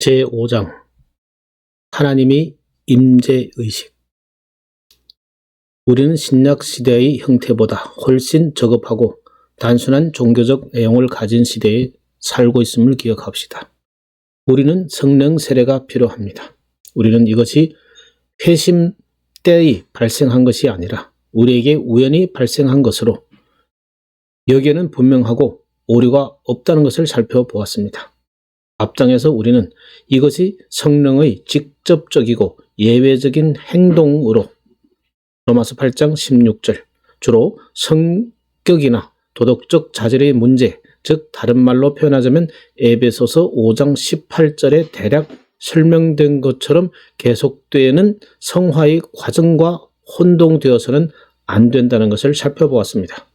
제5장 하나님의 임재의식. 우리는 신약시대의 형태보다 훨씬 저급하고 단순한 종교적 내용을 가진 시대에 살고 있음을 기억합시다. 우리는 성령 세례가 필요합니다. 우리는 이것이 회심 때의 발생한 것이 아니라 우리에게 우연히 발생한 것으로 여기에는 분명하고 오류가 없다는 것을 살펴보았습니다. 앞장에서 우리는 이것이 성령의 직접적이고 예외적인 행동으로 로마서 8장 16절 주로 성격이나 도덕적 자질의 문제, 즉 다른 말로 표현하자면 에베소서 5장 18절에 대략 설명된 것처럼 계속되는 성화의 과정과 혼동되어서는 안 된다는 것을 살펴보았습니다.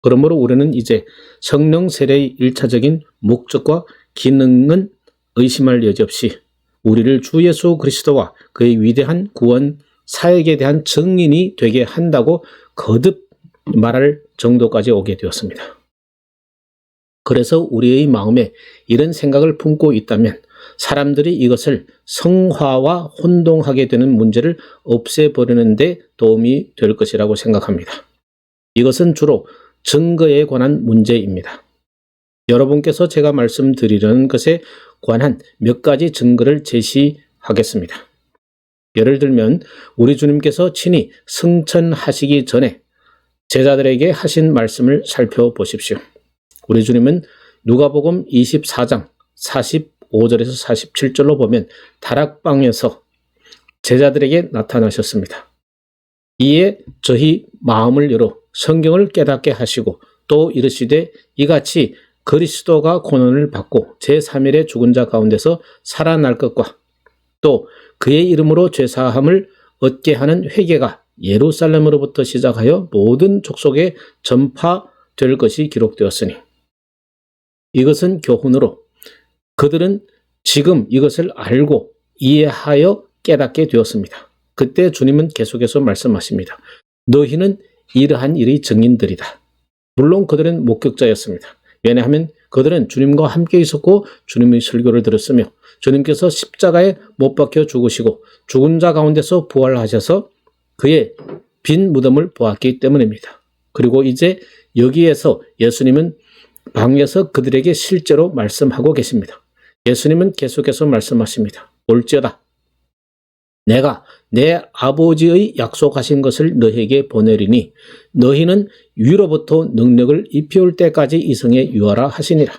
그러므로 우리는 이제 성령 세례의 1차적인 목적과 기능은 의심할 여지 없이 우리를 주 예수 그리스도와 그의 위대한 구원 사역에 대한 증인이 되게 한다고 거듭 말할 정도까지 오게 되었습니다. 그래서 우리의 마음에 이런 생각을 품고 있다면 사람들이 이것을 성화와 혼동하게 되는 문제를 없애버리는 데 도움이 될 것이라고 생각합니다. 이것은 주로 증거에 관한 문제입니다. 여러분께서 제가 말씀드리려는 것에 관한 몇 가지 증거를 제시하겠습니다. 예를 들면 우리 주님께서 친히 승천하시기 전에 제자들에게 하신 말씀을 살펴보십시오. 우리 주님은 누가복음 24장 45절에서 47절로 보면 다락방에서 제자들에게 나타나셨습니다. 이에 저희 마음을 열어 성경을 깨닫게 하시고 또 이르시되 이같이 그리스도가 고난을 받고 제3일에 죽은 자 가운데서 살아날 것과 또 그의 이름으로 죄사함을 얻게 하는 회개가 예루살렘으로부터 시작하여 모든 족속에 전파될 것이 기록되었으니 이것은 교훈으로 그들은 지금 이것을 알고 이해하여 깨닫게 되었습니다. 그때 주님은 계속해서 말씀하십니다. 너희는 이러한 일의 증인들이다. 물론 그들은 목격자였습니다. 왜냐하면 그들은 주님과 함께 있었고 주님의 설교를 들었으며 주님께서 십자가에 못 박혀 죽으시고 죽은 자 가운데서 부활하셔서 그의 빈 무덤을 보았기 때문입니다. 그리고 이제 여기에서 예수님은 방에서 그들에게 실제로 말씀하고 계십니다. 예수님은 계속해서 말씀하십니다. 올지어다 내가 내 아버지의 약속하신 것을 너희에게 보내리니 너희는 위로부터 능력을 입혀올 때까지 이 성에 유하라 하시니라.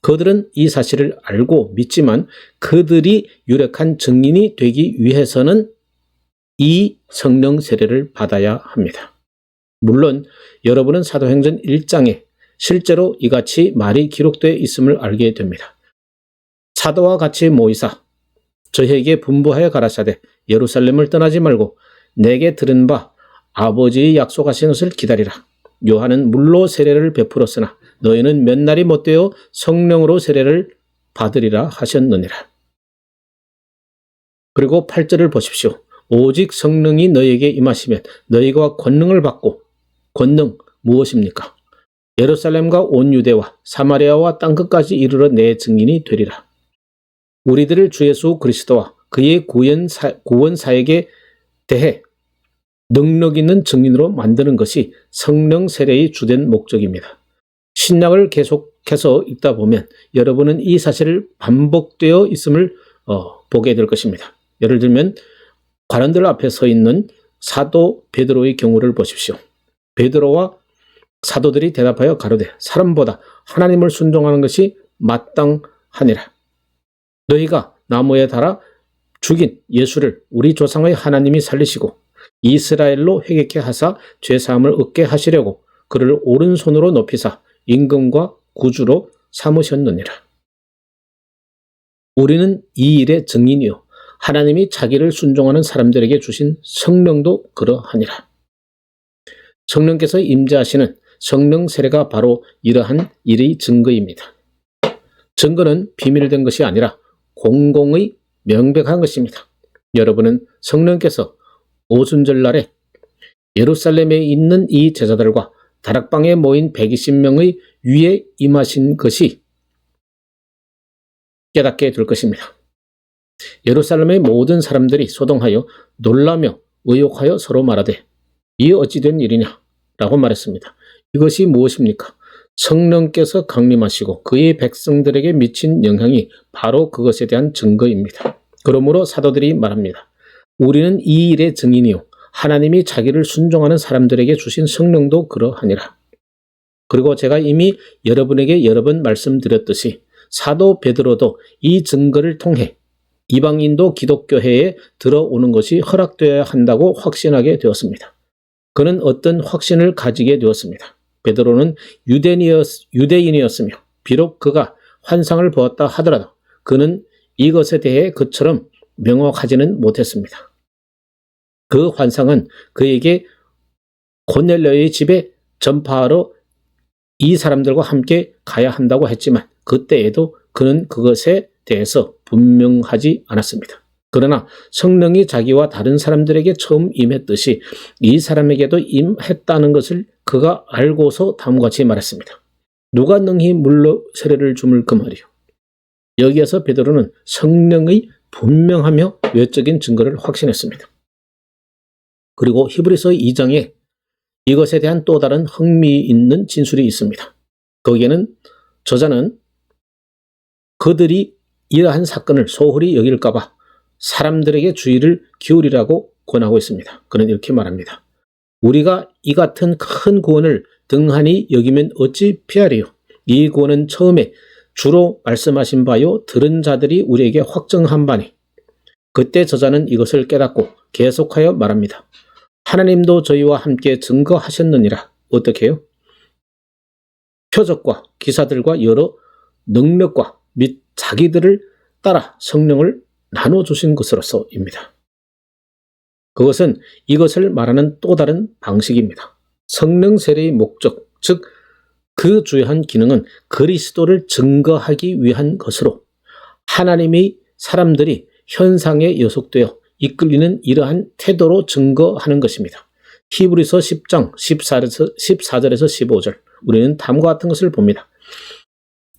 그들은 이 사실을 알고 믿지만 그들이 유력한 증인이 되기 위해서는 이 성령 세례를 받아야 합니다. 물론 여러분은 사도행전 1장에 실제로 이같이 말이 기록되어 있음을 알게 됩니다. 사도와 같이 모이사 저희에게 분부하여 가라사대 예루살렘을 떠나지 말고 내게 들은 바 아버지의 약속하신 것을 기다리라. 요한은 물로 세례를 베풀었으나 너희는 몇 날이 못되어 성령으로 세례를 받으리라 하셨느니라. 그리고 8절을 보십시오. 오직 성령이 너희에게 임하시면 너희가 권능을 받고 권능 무엇입니까? 예루살렘과 온 유대와 사마리아와 땅끝까지 이르러 내 증인이 되리라. 우리들을 주 예수 그리스도와 그의 구원 사역에 대해 능력 있는 증인으로 만드는 것이 성령 세례의 주된 목적입니다. 신약을 계속해서 읽다 보면 여러분은 이 사실을 반복되어 있음을 보게 될 것입니다. 예를 들면 관원들 앞에 서 있는 사도 베드로의 경우를 보십시오. 베드로와 사도들이 대답하여 가로되 사람보다 하나님을 순종하는 것이 마땅하니라. 너희가 나무에 달아 죽인 예수를 우리 조상의 하나님이 살리시고 이스라엘로 회개케 하사 죄사함을 얻게 하시려고 그를 오른손으로 높이사 임금과 구주로 삼으셨느니라. 우리는 이 일의 증인이요 하나님이 자기를 순종하는 사람들에게 주신 성령도 그러하니라. 성령께서 임재하시는 성령 세례가 바로 이러한 일의 증거입니다. 증거는 비밀된 것이 아니라 공공의 명백한 것입니다. 여러분은 성령께서 오순절 날에 예루살렘에 있는 이 제자들과 다락방에 모인 120명의 위에 임하신 것이 깨닫게 될 것입니다. 예루살렘의 모든 사람들이 소동하여 놀라며 의혹하여 서로 말하되 이 어찌 된 일이냐 라고 말했습니다. 이것이 무엇입니까? 성령께서 강림하시고 그의 백성들에게 미친 영향이 바로 그것에 대한 증거입니다. 그러므로 사도들이 말합니다. 우리는 이 일의 증인이요 하나님이 자기를 순종하는 사람들에게 주신 성령도 그러하니라. 그리고 제가 이미 여러분에게 여러 번 말씀드렸듯이 사도 베드로도 이 증거를 통해 이방인도 기독교회에 들어오는 것이 허락되어야 한다고 확신하게 되었습니다. 그는 어떤 확신을 가지게 되었습니다. 베드로는 유대인이었으며 비록 그가 환상을 보았다 하더라도 그는 이것에 대해 그처럼 명확하지는 못했습니다. 그 환상은 그에게 고넬료의 집에 전파하러 이 사람들과 함께 가야 한다고 했지만 그때에도 그는 그것에 대해서 분명하지 않았습니다. 그러나 성령이 자기와 다른 사람들에게 처음 임했듯이 이 사람에게도 임했다는 것을 그가 알고서 다음과 같이 말했습니다. 누가 능히 물로 세례를 줌을 그 말이요. 여기에서 베드로는 성령의 분명하며 외적인 증거를 확신했습니다. 그리고 히브리서 2장에 이것에 대한 또 다른 흥미있는 진술이 있습니다. 거기에는 저자는 그들이 이러한 사건을 소홀히 여길까봐 사람들에게 주의를 기울이라고 권하고 있습니다. 그는 이렇게 말합니다. 우리가 이 같은 큰 구원을 등한히 여기면 어찌 피하리요. 이 구원은 처음에 주로 말씀하신 바요 들은 자들이 우리에게 확정한 바니 그때 저자는 이것을 깨닫고 계속하여 말합니다. 하나님도 저희와 함께 증거하셨느니라. 어떻게 해요? 표적과 기사들과 여러 능력과 및 자기들을 따라 성령을 나눠주신 것으로서입니다. 그것은 이것을 말하는 또 다른 방식입니다. 성령 세례의 목적, 즉 그 주요한 기능은 그리스도를 증거하기 위한 것으로 하나님의 사람들이 현상에 요속되어 이끌리는 이러한 태도로 증거하는 것입니다. 히브리서 10장 14절에서 15절 우리는 다음과 같은 것을 봅니다.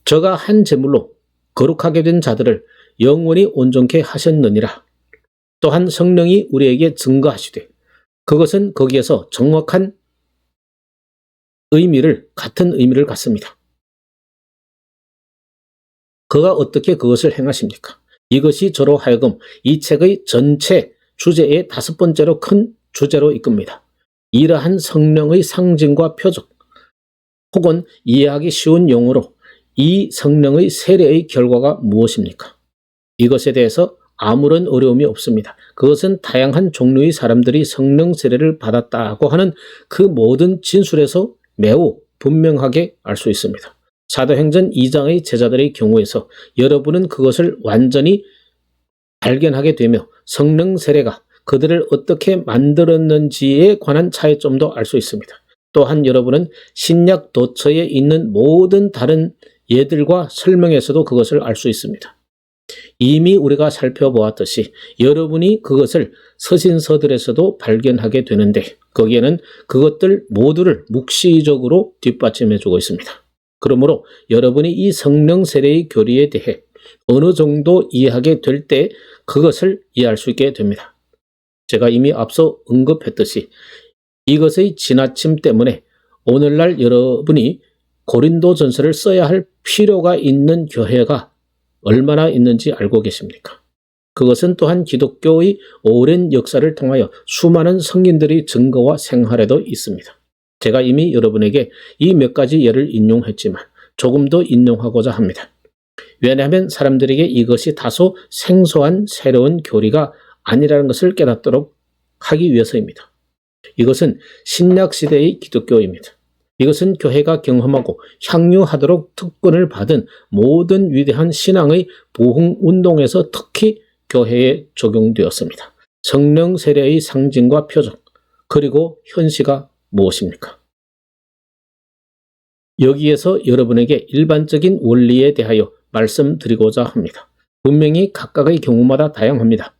저가 한 제물로 거룩하게 된 자들을 영원히 온전케 하셨느니라. 또한 성령이 우리에게 증거하시되 그것은 거기에서 정확한 같은 의미를 갖습니다. 그가 어떻게 그것을 행하십니까? 이것이 저로 하여금 이 책의 전체 주제의 5번째로 큰 주제로 이끕니다. 이러한 성령의 상징과 표적 혹은 이해하기 쉬운 용어로 이 성령의 세례의 결과가 무엇입니까? 이것에 대해서 아무런 어려움이 없습니다. 그것은 다양한 종류의 사람들이 성령 세례를 받았다고 하는 그 모든 진술에서 매우 분명하게 알 수 있습니다. 사도행전 2장의 제자들의 경우에서 여러분은 그것을 완전히 발견하게 되며 성령 세례가 그들을 어떻게 만들었는지에 관한 차이점도 알 수 있습니다. 또한 여러분은 신약 도처에 있는 모든 다른 예들과 설명에서도 그것을 알 수 있습니다. 이미 우리가 살펴보았듯이 여러분이 그것을 서신서들에서도 발견하게 되는데 거기에는 그것들 모두를 묵시적으로 뒷받침해주고 있습니다. 그러므로 여러분이 이 성령 세례의 교리에 대해 어느 정도 이해하게 될 때 그것을 이해할 수 있게 됩니다. 제가 이미 앞서 언급했듯이 이것의 지나침 때문에 오늘날 여러분이 고린도전서를 써야 할 필요가 있는 교회가 얼마나 있는지 알고 계십니까? 그것은 또한 기독교의 오랜 역사를 통하여 수많은 성인들의 증거와 생활에도 있습니다. 제가 이미 여러분에게 이 몇 가지 예를 인용했지만 조금 더 인용하고자 합니다. 왜냐하면 사람들에게 이것이 다소 생소한 새로운 교리가 아니라는 것을 깨닫도록 하기 위해서입니다. 이것은 신약시대의 기독교입니다. 이것은 교회가 경험하고 향유하도록 특권을 받은 모든 위대한 신앙의 부흥운동에서 특히 교회에 적용되었습니다. 성령 세례의 상징과 표적, 그리고 현시가 무엇입니까? 여기에서 여러분에게 일반적인 원리에 대하여 말씀드리고자 합니다. 분명히 각각의 경우마다 다양합니다.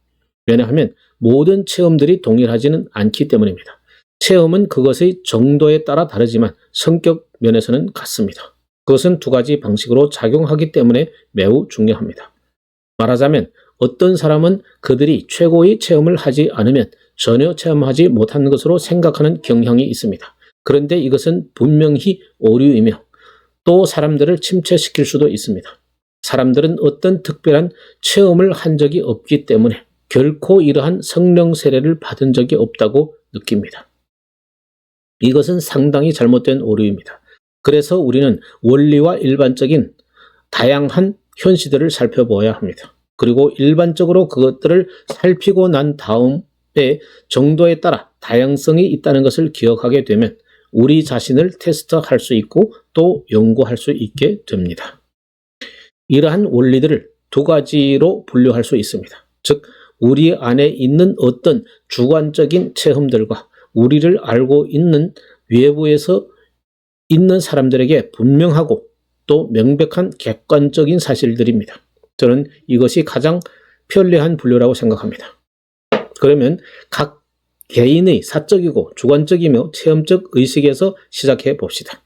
왜냐하면 모든 체험들이 동일하지는 않기 때문입니다. 체험은 그것의 정도에 따라 다르지만 성격 면에서는 같습니다. 그것은 두 가지 방식으로 작용하기 때문에 매우 중요합니다. 말하자면 어떤 사람은 그들이 최고의 체험을 하지 않으면 전혀 체험하지 못한 것으로 생각하는 경향이 있습니다. 그런데 이것은 분명히 오류이며 또 사람들을 침체시킬 수도 있습니다. 사람들은 어떤 특별한 체험을 한 적이 없기 때문에 결코 이러한 성령 세례를 받은 적이 없다고 느낍니다. 이것은 상당히 잘못된 오류입니다. 그래서 우리는 원리와 일반적인 다양한 현시들을 살펴보아야 합니다. 그리고 일반적으로 그것들을 살피고 난 다음에 정도에 따라 다양성이 있다는 것을 기억하게 되면 우리 자신을 테스트할 수 있고 또 연구할 수 있게 됩니다. 이러한 원리들을 두 가지로 분류할 수 있습니다. 즉, 우리 안에 있는 어떤 주관적인 체험들과 우리를 알고 있는 외부에서 있는 사람들에게 분명하고 또 명백한 객관적인 사실들입니다. 저는 이것이 가장 편리한 분류라고 생각합니다. 그러면 각 개인의 사적이고 주관적이며 체험적 의식에서 시작해 봅시다.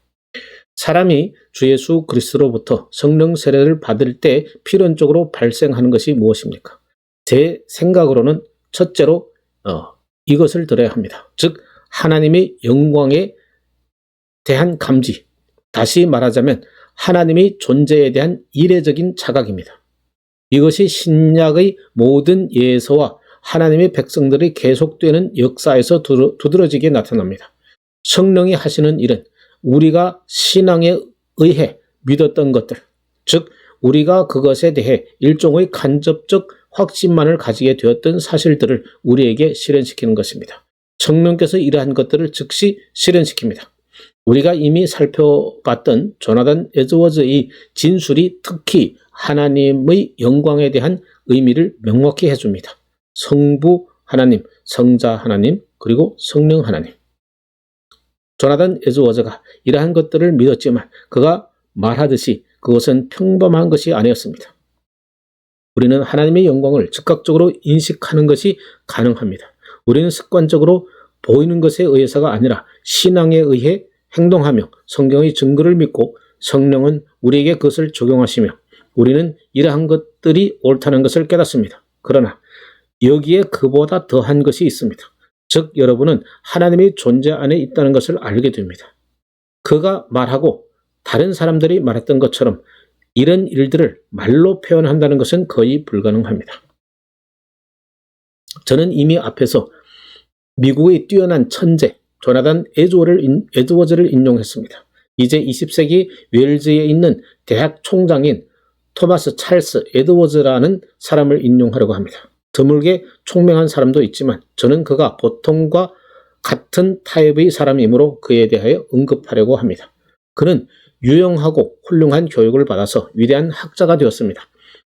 사람이 주 예수 그리스도로부터 성령 세례를 받을 때 필연적으로 발생하는 것이 무엇입니까? 제 생각으로는 첫째로 이것을 들어야 합니다. 즉, 하나님의 영광에 대한 감지, 다시 말하자면 하나님의 존재에 대한 이례적인 자각입니다. 이것이 신약의 모든 예서와 하나님의 백성들이 계속되는 역사에서 두드러지게 나타납니다. 성령이 하시는 일은 우리가 신앙에 의해 믿었던 것들, 즉 우리가 그것에 대해 일종의 간접적 확신만을 가지게 되었던 사실들을 우리에게 실현시키는 것입니다. 성령께서 이러한 것들을 즉시 실현시킵니다. 우리가 이미 살펴봤던 조나단 에드워즈의 진술이 특히 하나님의 영광에 대한 의미를 명확히 해줍니다. 성부 하나님, 성자 하나님, 그리고 성령 하나님. 조나단 에드워즈가 이러한 것들을 믿었지만 그가 말하듯이 그것은 평범한 것이 아니었습니다. 우리는 하나님의 영광을 즉각적으로 인식하는 것이 가능합니다. 우리는 습관적으로 보이는 것에 의해서가 아니라 신앙에 의해 행동하며 성경의 증거를 믿고 성령은 우리에게 그것을 적용하시며 우리는 이러한 것들이 옳다는 것을 깨닫습니다. 그러나 여기에 그보다 더한 것이 있습니다. 즉 여러분은 하나님의 존재 안에 있다는 것을 알게 됩니다. 그가 말하고 다른 사람들이 말했던 것처럼 이런 일들을 말로 표현한다는 것은 거의 불가능합니다. 저는 이미 앞에서 미국의 뛰어난 천재 조나단 에드워즈를 인용했습니다. 이제 20세기 웨일즈에 있는 대학 총장인 토마스 찰스 에드워즈라는 사람을 인용하려고 합니다. 드물게 총명한 사람도 있지만 저는 그가 보통과 같은 타입의 사람이므로 그에 대하여 언급하려고 합니다. 그는 유용하고 훌륭한 교육을 받아서 위대한 학자가 되었습니다.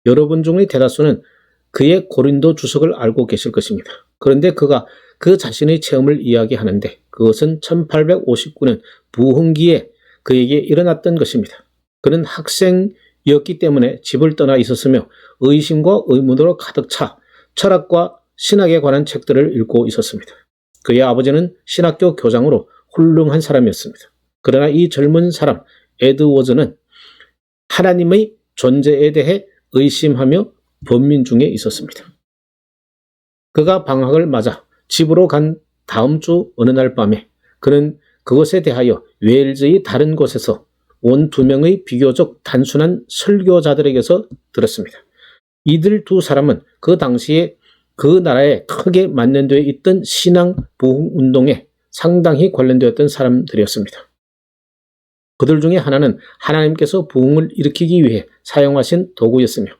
여러분 중의 대다수는 그의 고린도 주석을 알고 계실 것입니다. 그런데 그가 그 자신의 체험을 이야기하는데 그것은 1859년 부흥기에 그에게 일어났던 것입니다. 그는 학생이었기 때문에 집을 떠나 있었으며 의심과 의문으로 가득 차 철학과 신학에 관한 책들을 읽고 있었습니다. 그의 아버지는 신학교 교장으로 훌륭한 사람이었습니다. 그러나 이 젊은 사람 에드워즈는 하나님의 존재에 대해 의심하며 번민 중에 있었습니다. 그가 방학을 맞아 집으로 간 다음 주 어느 날 밤에 그는 그것에 대하여 웨일즈의 다른 곳에서 온 2명의 비교적 단순한 설교자들에게서 들었습니다. 이들 두 사람은 그 당시에 그 나라에 크게 만연되어 있던 신앙 부흥 운동에 상당히 관련되었던 사람들이었습니다. 그들 중에 하나는 하나님께서 부흥을 일으키기 위해 사용하신 도구였으며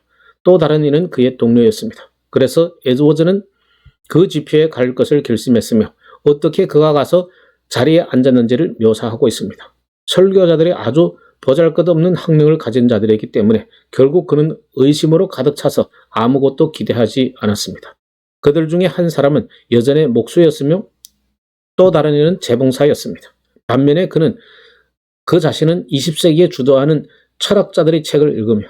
또 다른 이는 그의 동료였습니다. 그래서 에드워즈는 그 집회에 갈 것을 결심했으며 어떻게 그가 가서 자리에 앉았는지를 묘사하고 있습니다. 설교자들이 아주 보잘것없는 학력을 가진 자들이기 때문에 결국 그는 의심으로 가득 차서 아무것도 기대하지 않았습니다. 그들 중에 한 사람은 여전의 목수였으며 또 다른 이는 재봉사였습니다. 반면에 그는 그 자신은 20세기에 주도하는 철학자들의 책을 읽으며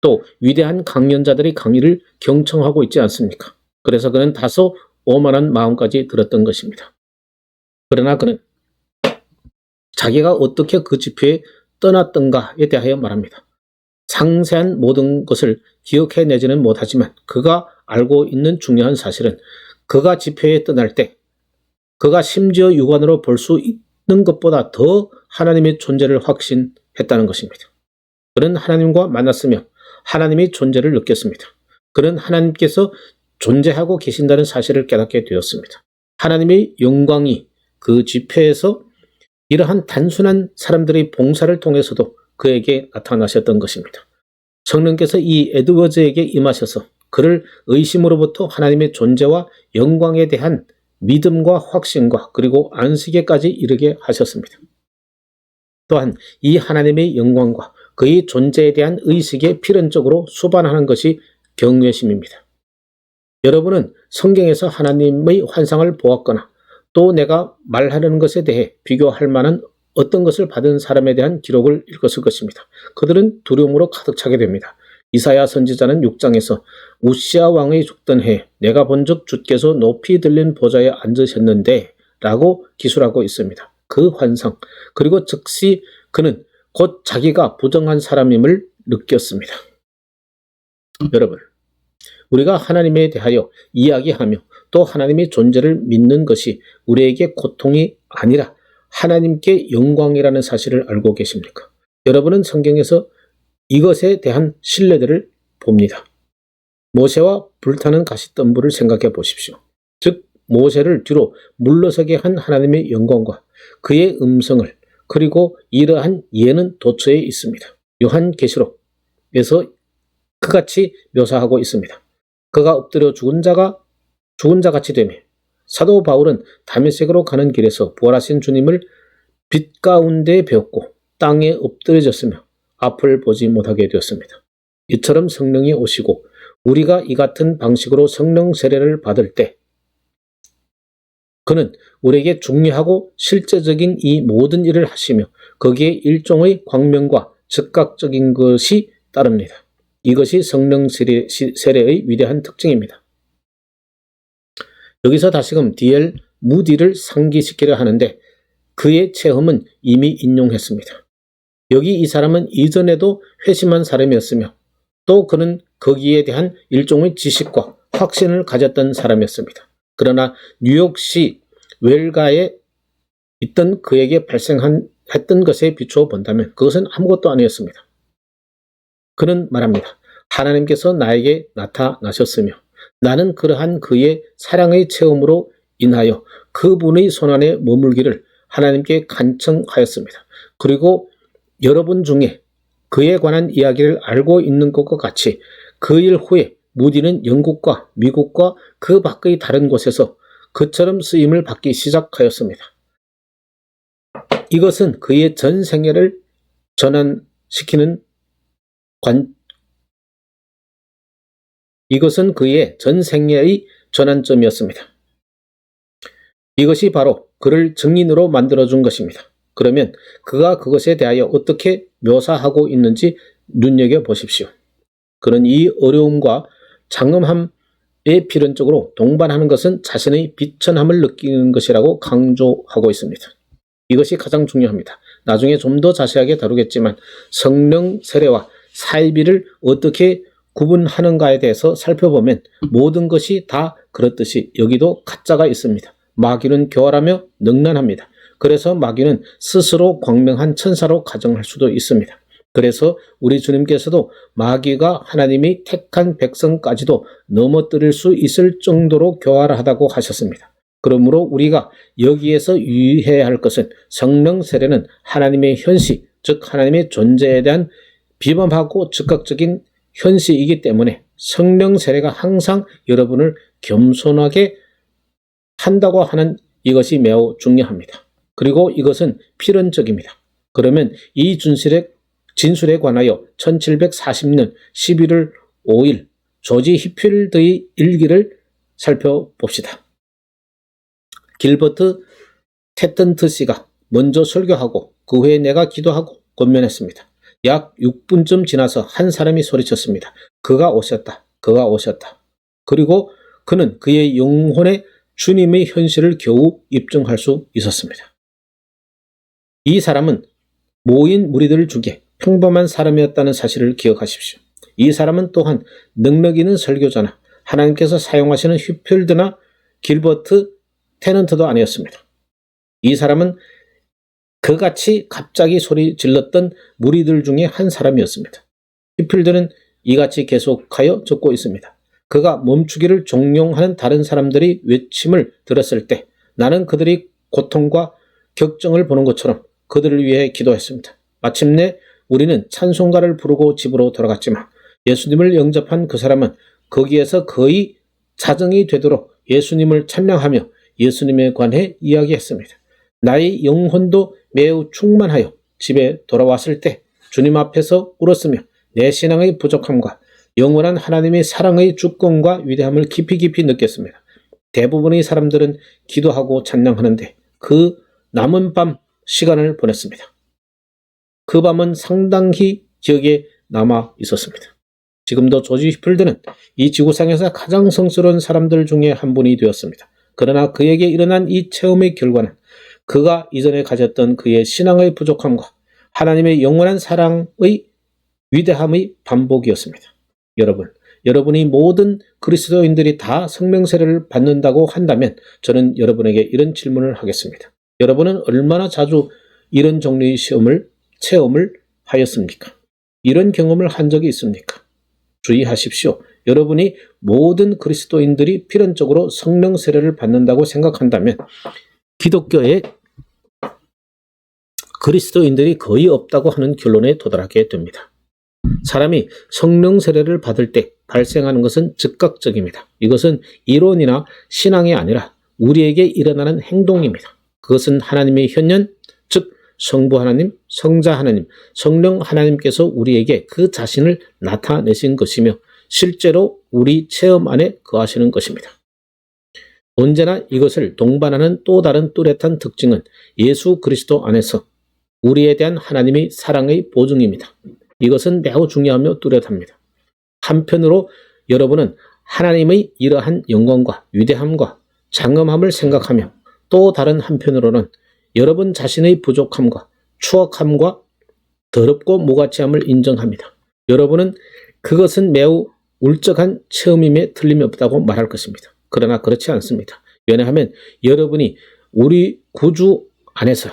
또 위대한 강연자들의 강의를 경청하고 있지 않습니까? 그래서 그는 다소 오만한 마음까지 들었던 것입니다. 그러나 그는 자기가 어떻게 그 집회에 떠났던가에 대하여 말합니다. 상세한 모든 것을 기억해내지는 못하지만 그가 알고 있는 중요한 사실은 그가 집회에 떠날 때 그가 심지어 육안으로 볼 수 있는 것보다 더 하나님의 존재를 확신했다는 것입니다. 그는 하나님과 만났으며 하나님의 존재를 느꼈습니다. 그는 하나님께서 존재하고 계신다는 사실을 깨닫게 되었습니다. 하나님의 영광이 그 집회에서 이러한 단순한 사람들의 봉사를 통해서도 그에게 나타나셨던 것입니다. 성령께서 이 에드워즈에게 임하셔서 그를 의심으로부터 하나님의 존재와 영광에 대한 믿음과 확신과 그리고 안식에까지 이르게 하셨습니다. 또한 이 하나님의 영광과 그의 존재에 대한 의식에 필연적으로 수반하는 것이 경외심입니다. 여러분은 성경에서 하나님의 환상을 보았거나 또 내가 말하려는 것에 대해 비교할 만한 어떤 것을 받은 사람에 대한 기록을 읽었을 것입니다. 그들은 두려움으로 가득 차게 됩니다. 이사야 선지자는 6장에서 우시아 왕의 죽던 해에 내가 본즉 주께서 높이 들린 보좌에 앉으셨는데 라고 기술하고 있습니다. 그 환상 그리고 즉시 그는 곧 자기가 부정한 사람임을 느꼈습니다. 여러분, 우리가 하나님에 대하여 이야기하며 또 하나님의 존재를 믿는 것이 우리에게 고통이 아니라 하나님께 영광이라는 사실을 알고 계십니까? 여러분은 성경에서 이것에 대한 신뢰들을 봅니다. 모세와 불타는 가시덤불을 생각해 보십시오. 즉 모세를 뒤로 물러서게 한 하나님의 영광과 그의 음성을 그리고 이러한 예는 도처에 있습니다. 요한계시록에서 그같이 묘사하고 있습니다. 그가 엎드려 죽은 자 같이 되며 사도 바울은 다메섹으로 가는 길에서 부활하신 주님을 빛 가운데 배웠고 땅에 엎드려졌으며 앞을 보지 못하게 되었습니다. 이처럼 성령이 오시고 우리가 이 같은 방식으로 성령 세례를 받을 때 그는 우리에게 중요하고 실제적인 이 모든 일을 하시며 거기에 일종의 광명과 즉각적인 것이 따릅니다. 이것이 성령 세례의 위대한 특징입니다. 여기서 다시금 D.L. 무디를 상기시키려 하는데 그의 체험은 이미 인용했습니다. 여기 이 사람은 이전에도 회심한 사람이었으며 또 그는 거기에 대한 일종의 지식과 확신을 가졌던 사람이었습니다. 그러나 뉴욕시 웰가에 있던 그에게 발생했던 것에 비추어 본다면 그것은 아무것도 아니었습니다. 그는 말합니다. 하나님께서 나에게 나타나셨으며 나는 그러한 그의 사랑의 체험으로 인하여 그분의 손안에 머물기를 하나님께 간청하였습니다. 그리고 여러분 중에 그에 관한 이야기를 알고 있는 것과 같이 그 일 후에 무디는 영국과 미국과 그 밖의 다른 곳에서 그처럼 쓰임을 받기 시작하였습니다. 이것은 그의 전 생애를 전환시키는 이것은 그의 전 생애의 전환점이었습니다. 이것이 바로 그를 증인으로 만들어준 것입니다. 그러면 그가 그것에 대하여 어떻게 묘사하고 있는지 눈여겨보십시오. 그는 이 어려움과 장엄함에 필연적으로 동반하는 것은 자신의 비천함을 느끼는 것이라고 강조하고 있습니다. 이것이 가장 중요합니다. 나중에 좀 더 자세하게 다루겠지만 성령 세례와 사이비를 어떻게 구분하는가에 대해서 살펴보면 모든 것이 다 그렇듯이 여기도 가짜가 있습니다. 마귀는 교활하며 능란합니다. 그래서 마귀는 스스로 광명한 천사로 가정할 수도 있습니다. 그래서 우리 주님께서도 마귀가 하나님이 택한 백성까지도 넘어뜨릴 수 있을 정도로 교활하다고 하셨습니다. 그러므로 우리가 여기에서 유의해야 할 것은 성령 세례는 하나님의 현시, 즉 하나님의 존재에 대한 비범하고 즉각적인 현시이기 때문에 성령 세례가 항상 여러분을 겸손하게 한다고 하는 이것이 매우 중요합니다. 그리고 이것은 필연적입니다. 그러면 이 진술에 관하여 1740년 11월 5일 조지 히필드의 일기를 살펴봅시다. 길버트 테턴트 씨가 먼저 설교하고 그 후에 내가 기도하고 권면했습니다. 약 6분쯤 지나서 한 사람이 소리쳤습니다. 그가 오셨다. 그가 오셨다. 그리고 그는 그의 영혼의 주님의 현실을 겨우 입증할 수 있었습니다. 이 사람은 모인 무리들 중에 평범한 사람이었다는 사실을 기억하십시오. 이 사람은 또한 능력 있는 설교자나 하나님께서 사용하시는 휘필드나 길버트 테넌트도 아니었습니다. 이 사람은 그같이 갑자기 소리 질렀던 무리들 중에 한 사람이었습니다. 휘필드는 이같이 계속하여 적고 있습니다. 그가 멈추기를 종용하는 다른 사람들이 외침을 들었을 때 나는 그들이 고통과 격정을 보는 것처럼 그들을 위해 기도했습니다. 마침내 우리는 찬송가를 부르고 집으로 돌아갔지만 예수님을 영접한 그 사람은 거기에서 거의 자정이 되도록 예수님을 찬양하며 예수님에 관해 이야기했습니다. 나의 영혼도 매우 충만하여 집에 돌아왔을 때 주님 앞에서 울었으며 내 신앙의 부족함과 영원한 하나님의 사랑의 주권과 위대함을 깊이 느꼈습니다. 대부분의 사람들은 기도하고 찬양하는데 그 남은 밤 시간을 보냈습니다. 그 밤은 상당히 기억에 남아 있었습니다. 지금도 조지 휘필드는 이 지구상에서 가장 성스러운 사람들 중에 한 분이 되었습니다. 그러나 그에게 일어난 이 체험의 결과는 그가 이전에 가졌던 그의 신앙의 부족함과 하나님의 영원한 사랑의 위대함의 반복이었습니다. 여러분이 모든 그리스도인들이 다 성령 세례를 받는다고 한다면 저는 여러분에게 이런 질문을 하겠습니다. 여러분은 얼마나 자주 이런 종류의 체험을 하였습니까? 이런 경험을 한 적이 있습니까? 주의하십시오. 여러분이 모든 그리스도인들이 필연적으로 성령 세례를 받는다고 생각한다면 기독교에 그리스도인들이 거의 없다고 하는 결론에 도달하게 됩니다. 사람이 성령 세례를 받을 때 발생하는 것은 즉각적입니다. 이것은 이론이나 신앙이 아니라 우리에게 일어나는 행동입니다. 그것은 하나님의 현현, 즉 성부 하나님, 성자 하나님, 성령 하나님께서 우리에게 그 자신을 나타내신 것이며 실제로 우리 체험 안에 거하시는 것입니다. 언제나 이것을 동반하는 또 다른 뚜렷한 특징은 예수 그리스도 안에서 우리에 대한 하나님의 사랑의 보증입니다. 이것은 매우 중요하며 뚜렷합니다. 한편으로 여러분은 하나님의 이러한 영광과 위대함과 장엄함을 생각하며 또 다른 한편으로는 여러분 자신의 부족함과 추악함과 더럽고 무가치함을 인정합니다. 여러분은 그것은 매우 울적한 체험임에 틀림이 없다고 말할 것입니다. 그러나 그렇지 않습니다. 왜냐하면 여러분이 우리 구주 안에서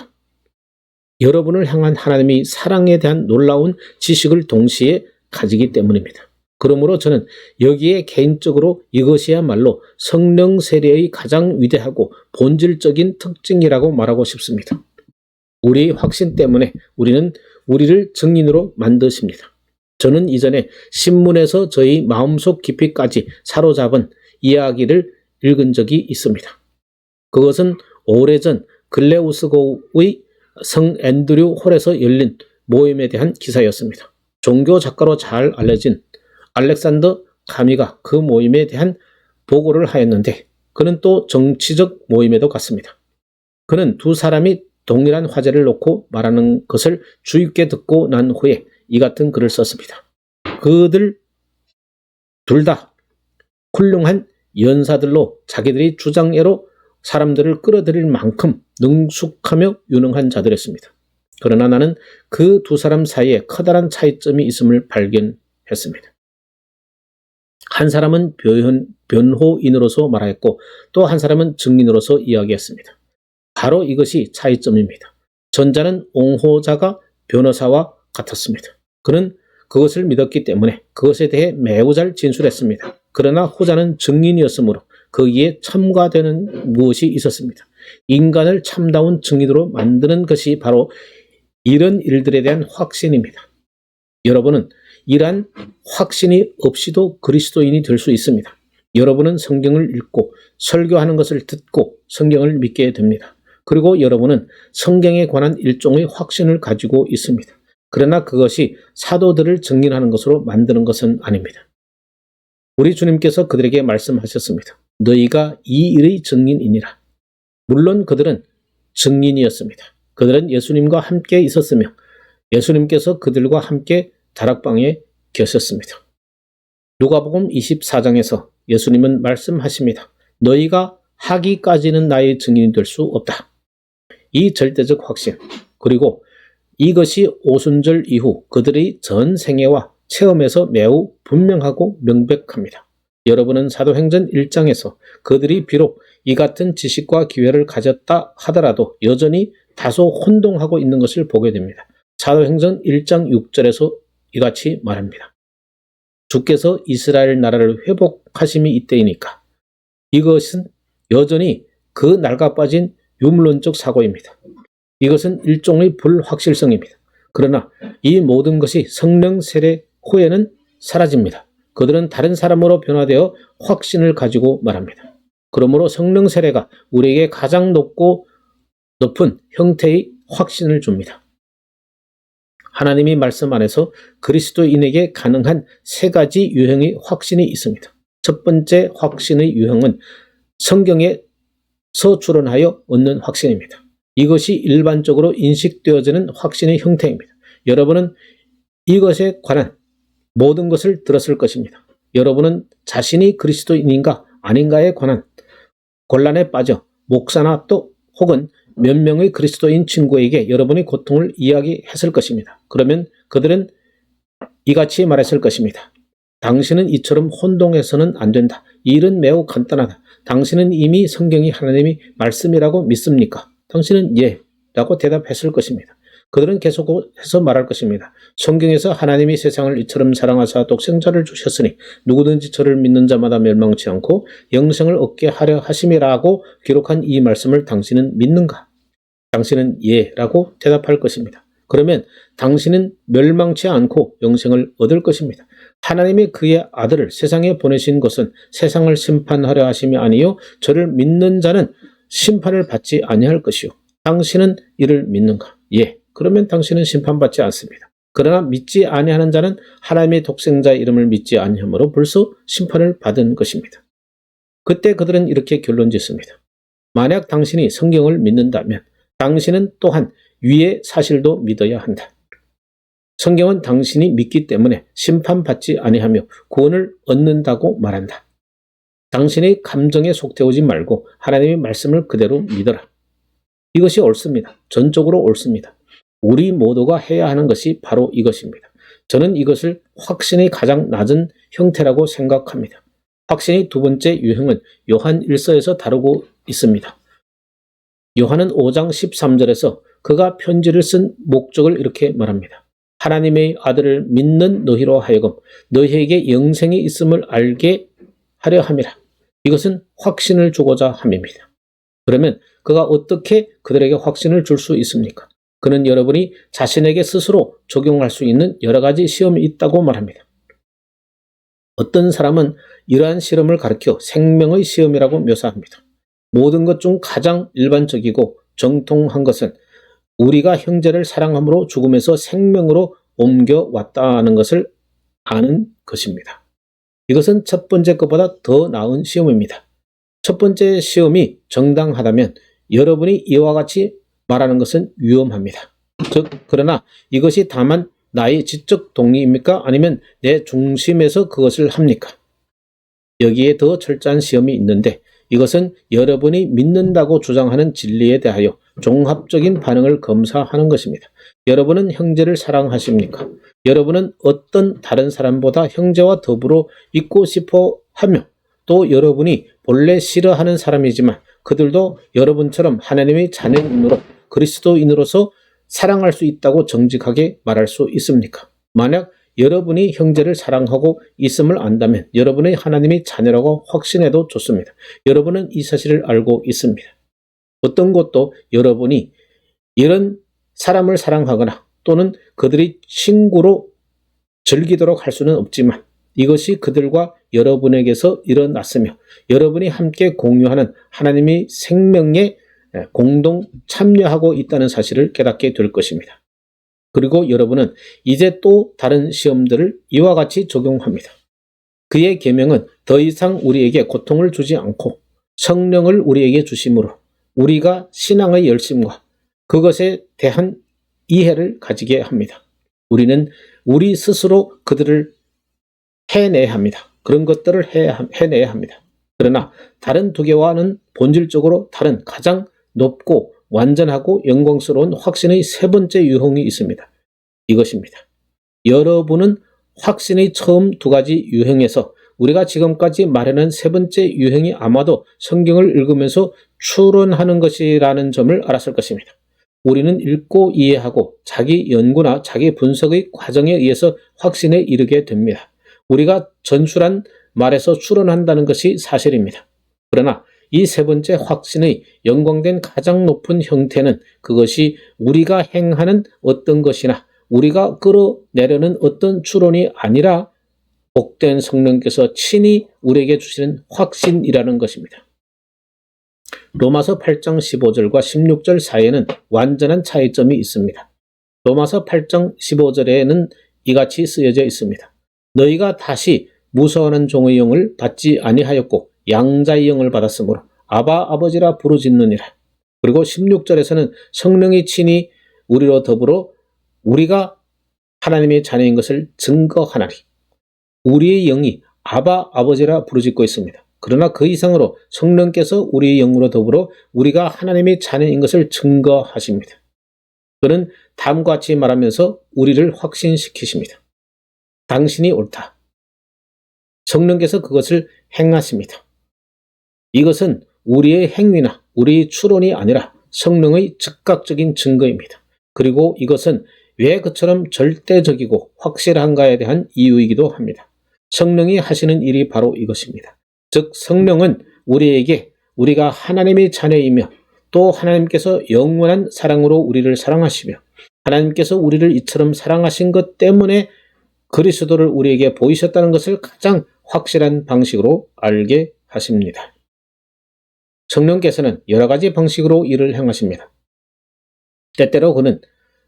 여러분을 향한 하나님의 사랑에 대한 놀라운 지식을 동시에 가지기 때문입니다. 그러므로 저는 여기에 개인적으로 이것이야말로 성령 세례의 가장 위대하고 본질적인 특징이라고 말하고 싶습니다. 우리의 확신 때문에 우리를 증인으로 만드십니다. 저는 이전에 신문에서 저희 마음속 깊이까지 사로잡은 이야기를 읽은 적이 있습니다. 그것은 오래전 글래우스고의 성 앤드류 홀에서 열린 모임에 대한 기사였습니다. 종교 작가로 잘 알려진 알렉산더 카미가 그 모임에 대한 보고를 하였는데 그는 또 정치적 모임에도 갔습니다. 그는 두 사람이 동일한 화제를 놓고 말하는 것을 주의 깊게 듣고 난 후에 이 같은 글을 썼습니다. 그들 둘 다 훌륭한 연사들로 자기들이 주장애로 사람들을 끌어들일 만큼 능숙하며 유능한 자들이었습니다. 그러나 나는 그 두 사람 사이에 커다란 차이점이 있음을 발견했습니다. 한 사람은 변호인으로서 말하였고 또 한 사람은 증인으로서 이야기했습니다. 바로 이것이 차이점입니다. 전자는 옹호자가 변호사와 같았습니다. 그는 그것을 믿었기 때문에 그것에 대해 매우 잘 진술했습니다. 그러나 후자는 증인이었으므로 거기에 첨가되는 무엇이 있었습니다. 인간을 참다운 증인으로 만드는 것이 바로 이런 일들에 대한 확신입니다. 여러분은 이러한 확신이 없이도 그리스도인이 될 수 있습니다. 여러분은 성경을 읽고 설교하는 것을 듣고 성경을 믿게 됩니다. 그리고 여러분은 성경에 관한 일종의 확신을 가지고 있습니다. 그러나 그것이 사도들을 증인하는 것으로 만드는 것은 아닙니다. 우리 주님께서 그들에게 말씀하셨습니다. 너희가 이 일의 증인이니라. 물론 그들은 증인이었습니다. 그들은 예수님과 함께 있었으며 예수님께서 그들과 함께 다락방에 계셨습니다. 누가복음 24장에서 예수님은 말씀하십니다. 너희가 하기까지는 나의 증인이 될 수 없다. 이 절대적 확신, 그리고 이것이 오순절 이후 그들의 전 생애와 체험에서 매우 분명하고 명백합니다. 여러분은 사도행전 1장에서 그들이 비록 이 같은 지식과 기회를 가졌다 하더라도 여전히 다소 혼동하고 있는 것을 보게 됩니다. 사도행전 1장 6절에서 이같이 말합니다. 주께서 이스라엘 나라를 회복하심이 이때이니까. 이것은 여전히 그 낡아 빠진 유물론적 사고입니다. 이것은 일종의 불확실성입니다. 그러나 이 모든 것이 성령 세례 후에는 사라집니다. 그들은 다른 사람으로 변화되어 확신을 가지고 말합니다. 그러므로 성령 세례가 우리에게 가장 높은 형태의 확신을 줍니다. 하나님이 말씀 안에서 그리스도인에게 가능한 세 가지 유형의 확신이 있습니다. 첫 번째 확신의 유형은 성경에서 추론하여 얻는 확신입니다. 이것이 일반적으로 인식되어지는 확신의 형태입니다. 여러분은 이것에 관한 모든 것을 들었을 것입니다. 여러분은 자신이 그리스도인인가 아닌가에 관한 곤란에 빠져 목사나 또 혹은 몇 명의 그리스도인 친구에게 여러분의 고통을 이야기했을 것입니다. 그러면 그들은 이같이 말했을 것입니다. 당신은 이처럼 혼동해서는 안 된다. 이 일은 매우 간단하다. 당신은 이미 성경이 하나님의 말씀이라고 믿습니까? 당신은 예 라고 대답했을 것입니다. 그들은 계속해서 말할 것입니다. 성경에서 하나님이 세상을 이처럼 사랑하사 독생자를 주셨으니 누구든지 저를 믿는 자마다 멸망치 않고 영생을 얻게 하려 하심이라고 기록한 이 말씀을 당신은 믿는가? 당신은 예 라고 대답할 것입니다. 그러면 당신은 멸망치 않고 영생을 얻을 것입니다. 하나님이 그의 아들을 세상에 보내신 것은 세상을 심판하려 하심이 아니요 저를 믿는 자는 심판을 받지 아니할 것이요. 당신은 이를 믿는가? 예. 그러면 당신은 심판받지 않습니다. 그러나 믿지 아니하는 자는 하나님의 독생자의 이름을 믿지 아니하므로 벌써 심판을 받은 것입니다. 그때 그들은 이렇게 결론짓습니다. 만약 당신이 성경을 믿는다면 당신은 또한 위의 사실도 믿어야 한다. 성경은 당신이 믿기 때문에 심판받지 아니하며 구원을 얻는다고 말한다. 당신의 감정에 속되어오지 말고 하나님의 말씀을 그대로 믿어라. 이것이 옳습니다. 전적으로 옳습니다. 우리 모두가 해야 하는 것이 바로 이것입니다. 저는 이것을 확신의 가장 낮은 형태라고 생각합니다. 확신의 두 번째 유형은 요한 1서에서 다루고 있습니다. 요한은 5장 13절에서 그가 편지를 쓴 목적을 이렇게 말합니다. 하나님의 아들을 믿는 너희로 하여금 너희에게 영생이 있음을 알게 하려 함이라. 이것은 확신을 주고자 함입니다. 그러면 그가 어떻게 그들에게 확신을 줄 수 있습니까? 그는 여러분이 자신에게 스스로 적용할 수 있는 여러 가지 시험이 있다고 말합니다. 어떤 사람은 이러한 실험을 가리켜 생명의 시험이라고 묘사합니다. 모든 것 중 가장 일반적이고 정통한 것은 우리가 형제를 사랑함으로 죽음에서 생명으로 옮겨왔다는 것을 아는 것입니다. 이것은 첫 번째 것보다 더 나은 시험입니다. 첫 번째 시험이 정당하다면 여러분이 이와 같이 말하는 것은 위험합니다. 즉, 그러나 이것이 다만 나의 지적 동의입니까? 아니면 내 중심에서 그것을 합니까? 여기에 더 철저한 시험이 있는데 이것은 여러분이 믿는다고 주장하는 진리에 대하여 종합적인 반응을 검사하는 것입니다. 여러분은 형제를 사랑하십니까? 여러분은 어떤 다른 사람보다 형제와 더불어 있고 싶어 하며 또 여러분이 본래 싫어하는 사람이지만 그들도 여러분처럼 하나님의 자녀인으로 그리스도인으로서 사랑할 수 있다고 정직하게 말할 수 있습니까? 만약 여러분이 형제를 사랑하고 있음을 안다면 여러분의 하나님의 자녀라고 확신해도 좋습니다. 여러분은 이 사실을 알고 있습니다. 어떤 것도 여러분이 이런 사람을 사랑하거나 또는 그들이 친구로 즐기도록 할 수는 없지만 이것이 그들과 여러분에게서 일어났으며 여러분이 함께 공유하는 하나님의 생명에 공동 참여하고 있다는 사실을 깨닫게 될 것입니다. 그리고 여러분은 이제 또 다른 시험들을 이와 같이 적용합니다. 그의 계명은 더 이상 우리에게 고통을 주지 않고 성령을 우리에게 주심으로 우리가 신앙의 열심과 그것에 대한 이해를 가지게 합니다. 우리는 우리 스스로 그들을 해내야 합니다. 그런 것들을 해내야 합니다. 그러나 다른 두 개와는 본질적으로 다른 가장 높고 완전하고 영광스러운 확신의 세 번째 유형이 있습니다. 이것입니다. 여러분은 확신의 처음 두 가지 유형에서 우리가 지금까지 말해놓은 세 번째 유형이 아마도 성경을 읽으면서 추론하는 것이라는 점을 알았을 것입니다. 우리는 읽고 이해하고 자기 연구나 자기 분석의 과정에 의해서 확신에 이르게 됩니다. 우리가 전술한 말에서 추론한다는 것이 사실입니다. 그러나 이 세 번째 확신의 영광된 가장 높은 형태는 그것이 우리가 행하는 어떤 것이나 우리가 끌어내려는 어떤 추론이 아니라 복된 성령께서 친히 우리에게 주시는 확신이라는 것입니다. 로마서 8장 15절과 16절 사이에는 완전한 차이점이 있습니다. 로마서 8장 15절에는 이같이 쓰여져 있습니다. 너희가 다시 무서워하는 종의 영을 받지 아니하였고 양자의 영을 받았으므로 아바 아버지라 부르짖느니라. 그리고 16절에서는 성령이 친히 우리로 더불어 우리가 하나님의 자녀인 것을 증거하나니 우리의 영이 아바 아버지라 부르짖고 있습니다. 그러나 그 이상으로 성령께서 우리의 영으로 더불어 우리가 하나님의 자녀인 것을 증거하십니다. 그는 다음과 같이 말하면서 우리를 확신시키십니다. 당신이 옳다. 성령께서 그것을 행하십니다. 이것은 우리의 행위나 우리의 추론이 아니라 성령의 즉각적인 증거입니다. 그리고 이것은 왜 그처럼 절대적이고 확실한가에 대한 이유이기도 합니다. 성령이 하시는 일이 바로 이것입니다. 즉 성령은 우리에게 우리가 하나님의 자녀이며 또 하나님께서 영원한 사랑으로 우리를 사랑하시며 하나님께서 우리를 이처럼 사랑하신 것 때문에 그리스도를 우리에게 보이셨다는 것을 가장 확실한 방식으로 알게 하십니다. 성령께서는 여러 가지 방식으로 일을 행하십니다. 때때로 그는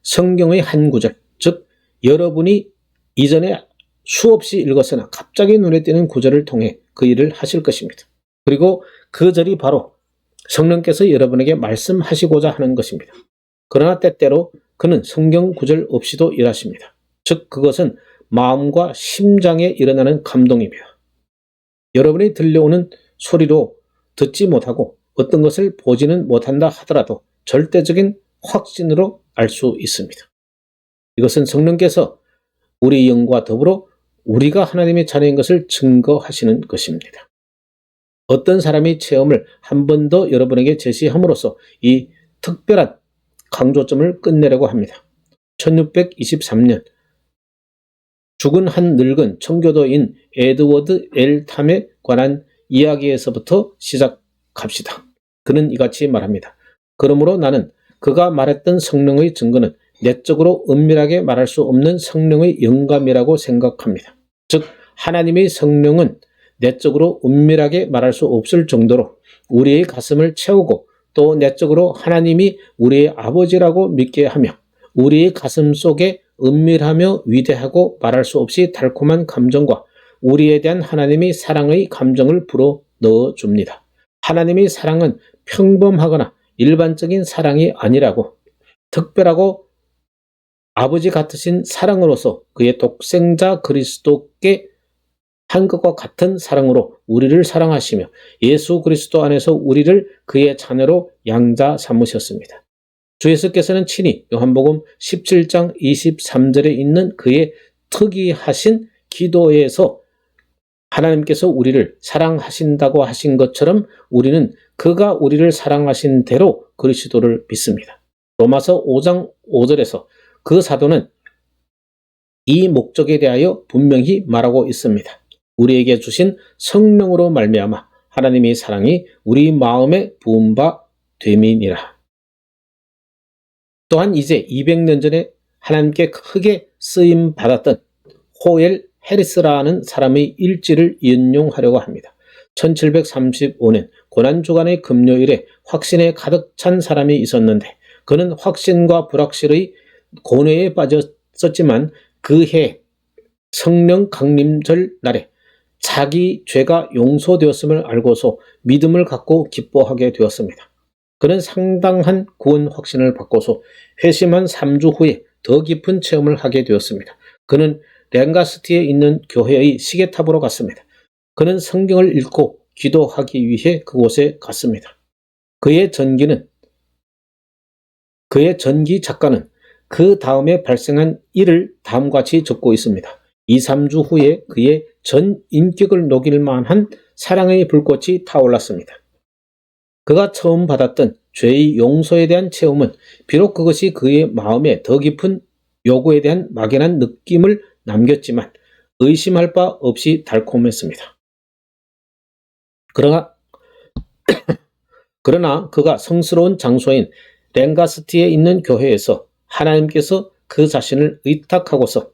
성경의 한 구절, 즉 여러분이 이전에 수없이 읽었으나 갑자기 눈에 띄는 구절을 통해 그 일을 하실 것입니다. 그리고 그 절이 바로 성령께서 여러분에게 말씀하시고자 하는 것입니다. 그러나 때때로 그는 성경 구절 없이도 일하십니다. 즉 그것은 마음과 심장에 일어나는 감동입니다. 여러분이 들려오는 소리로 듣지 못하고 어떤 것을 보지는 못한다 하더라도 절대적인 확신으로 알 수 있습니다. 이것은 성령께서 우리 영과 더불어 우리가 하나님의 자녀인 것을 증거하시는 것입니다. 어떤 사람이 체험을 한 번 더 여러분에게 제시함으로써 이 특별한 강조점을 끝내려고 합니다. 1623년 죽은 한 늙은 청교도인 에드워드 L. 탐에 관한 이야기에서부터 시작합시다. 그는 이같이 말합니다. 그러므로 나는 그가 말했던 성령의 증거는 내적으로 은밀하게 말할 수 없는 성령의 영감이라고 생각합니다. 즉 하나님의 성령은 내적으로 은밀하게 말할 수 없을 정도로 우리의 가슴을 채우고 또 내적으로 하나님이 우리의 아버지라고 믿게 하며 우리의 가슴 속에 은밀하며 위대하고 말할 수 없이 달콤한 감정과 우리에 대한 하나님의 사랑의 감정을 불어 넣어줍니다. 하나님의 사랑은 평범하거나 일반적인 사랑이 아니라고 특별하고 아버지 같으신 사랑으로서 그의 독생자 그리스도께 한 것과 같은 사랑으로 우리를 사랑하시며 예수 그리스도 안에서 우리를 그의 자녀로 양자 삼으셨습니다. 주 예수께서는 친히 요한복음 17장 23절에 있는 그의 특이하신 기도에서 하나님께서 우리를 사랑하신다고 하신 것처럼 우리는 그가 우리를 사랑하신 대로 그리스도를 믿습니다. 로마서 5장 5절에서 그 사도는 이 목적에 대하여 분명히 말하고 있습니다. 우리에게 주신 성령으로 말미암아 하나님의 사랑이 우리 마음에 부은 바 됨이니라. 또한 이제 200년 전에 하나님께 크게 쓰임 받았던 호엘 해리스라는 사람의 일지를 인용하려고 합니다. 1735년 고난주간의 금요일에 확신에 가득 찬 사람이 있었는데 그는 확신과 불확실의 고뇌에 빠졌었지만 그해 성령 강림절 날에 자기 죄가 용서되었음을 알고서 믿음을 갖고 기뻐하게 되었습니다. 그는 상당한 구원 확신을 받고서 회심한 3주 후에 더 깊은 체험을 하게 되었습니다. 그는 랭가스티에 있는 교회의 시계탑으로 갔습니다. 그는 성경을 읽고 기도하기 위해 그곳에 갔습니다. 그의 전기는 그의 전기 작가는 그 다음에 발생한 일을 다음과 같이 적고 있습니다. 2, 3주 후에 그의 전 인격을 녹일 만한 사랑의 불꽃이 타올랐습니다. 그가 처음 받았던 죄의 용서에 대한 체험은 비록 그것이 그의 마음에 더 깊은 요구에 대한 막연한 느낌을 남겼지만 의심할 바 없이 달콤했습니다. 그러나 그가 성스러운 장소인 랭가스티에 있는 교회에서 하나님께서 그 자신을 의탁하고서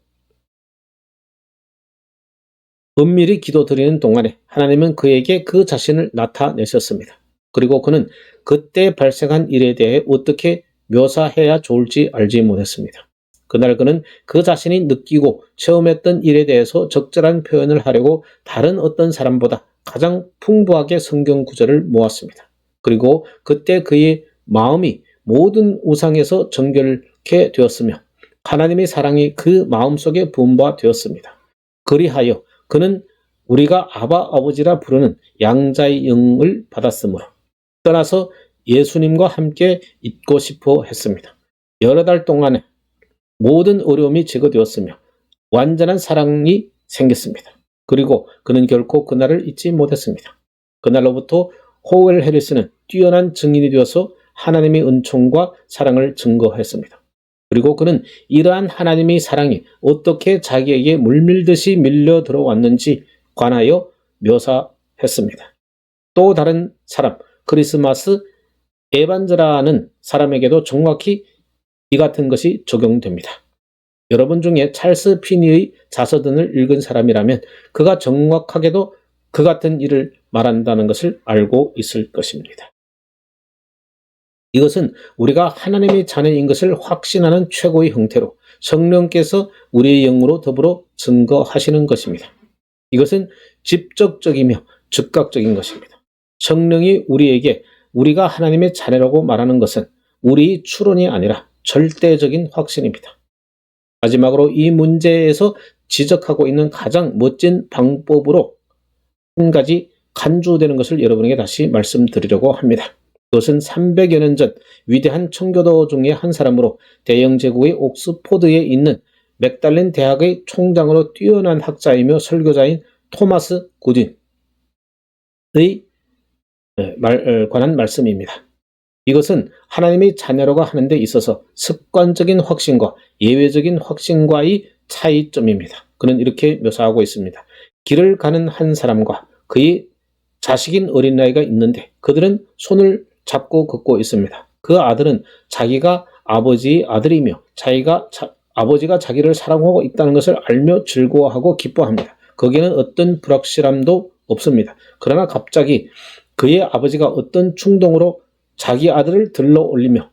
은밀히 기도드리는 동안에 하나님은 그에게 그 자신을 나타내셨습니다. 그리고 그는 그때 발생한 일에 대해 어떻게 묘사해야 좋을지 알지 못했습니다. 그날 그는 그 자신이 느끼고 체험했던 일에 대해서 적절한 표현을 하려고 다른 어떤 사람보다 가장 풍부하게 성경 구절을 모았습니다. 그리고 그때 그의 마음이 모든 우상에서 정결케 되었으며 하나님의 사랑이 그 마음속에 분바되었습니다. 그리하여 그는 우리가 아바 아버지라 부르는 양자의 영을 받았으므로 떠나서 예수님과 함께 있고 싶어 했습니다. 여러 달 동안에 모든 어려움이 제거되었으며 완전한 사랑이 생겼습니다. 그리고 그는 결코 그날을 잊지 못했습니다. 그날로부터 호웰 해리스는 뛰어난 증인이 되어서 하나님의 은총과 사랑을 증거했습니다. 그리고 그는 이러한 하나님의 사랑이 어떻게 자기에게 물밀듯이 밀려 들어왔는지 관하여 묘사했습니다. 또 다른 사람, 크리스마스 에반즈라는 사람에게도 정확히 이 같은 것이 적용됩니다. 여러분 중에 찰스 피니의 자서전을 읽은 사람이라면 그가 정확하게도 그 같은 일을 말한다는 것을 알고 있을 것입니다. 이것은 우리가 하나님의 자녀인 것을 확신하는 최고의 형태로 성령께서 우리의 영으로 더불어 증거하시는 것입니다. 이것은 직접적이며 즉각적인 것입니다. 성령이 우리에게 우리가 하나님의 자녀라고 말하는 것은 우리의 추론이 아니라 절대적인 확신입니다. 마지막으로 이 문제에서 지적하고 있는 가장 멋진 방법으로 한 가지 간주되는 것을 여러분에게 다시 말씀드리려고 합니다. 그것은 300여 년 전 위대한 청교도 중의 한 사람으로 대영 제국의 옥스포드에 있는 맥달린 대학의 총장으로 뛰어난 학자이며 설교자인 토마스 구딘의 관한 말씀입니다. 이것은 하나님의 자녀라고 하는 데 있어서 습관적인 확신과 예외적인 확신과의 차이점입니다. 그는 이렇게 묘사하고 있습니다. 길을 가는 한 사람과 그의 자식인 어린아이가 있는데 그들은 손을 잡고 걷고 있습니다. 그 아들은 자기가 아버지의 아들이며 아버지가 자기를 사랑하고 있다는 것을 알며 즐거워하고 기뻐합니다. 거기에는 어떤 불확실함도 없습니다. 그러나 갑자기 그의 아버지가 어떤 충동으로 자기 아들을 들어 올리며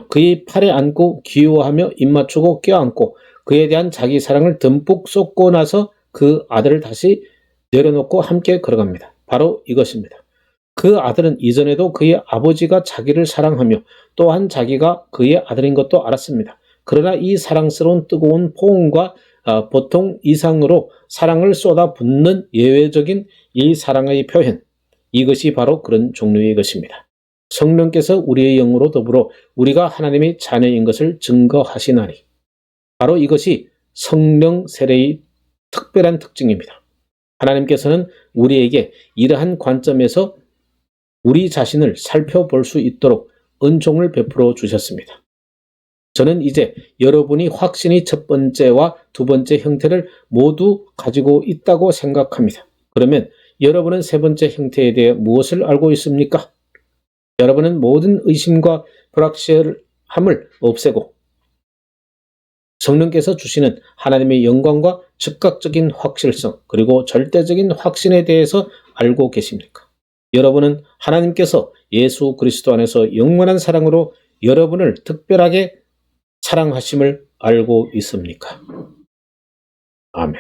그의 팔에 안고 귀여워하며 입맞추고 껴안고 그에 대한 자기 사랑을 듬뿍 쏟고 나서 그 아들을 다시 내려놓고 함께 걸어갑니다. 바로 이것입니다. 그 아들은 이전에도 그의 아버지가 자기를 사랑하며 또한 자기가 그의 아들인 것도 알았습니다. 그러나 이 사랑스러운 뜨거운 포옹과 보통 이상으로 사랑을 쏟아붓는 예외적인 이 사랑의 표현, 이것이 바로 그런 종류의 것입니다. 성령께서 우리의 영으로 더불어 우리가 하나님의 자녀인 것을 증거하시나니 바로 이것이 성령 세례의 특별한 특징입니다. 하나님께서는 우리에게 이러한 관점에서 우리 자신을 살펴볼 수 있도록 은총을 베풀어 주셨습니다. 저는 이제 여러분이 확신의 첫 번째와 두 번째 형태를 모두 가지고 있다고 생각합니다. 그러면 여러분은 세 번째 형태에 대해 무엇을 알고 있습니까? 여러분은 모든 의심과 불확실함을 없애고 성령께서 주시는 하나님의 영광과 즉각적인 확실성 그리고 절대적인 확신에 대해서 알고 계십니까? 여러분은 하나님께서 예수 그리스도 안에서 영원한 사랑으로 여러분을 특별하게 사랑하심을 알고 있습니까? 아멘.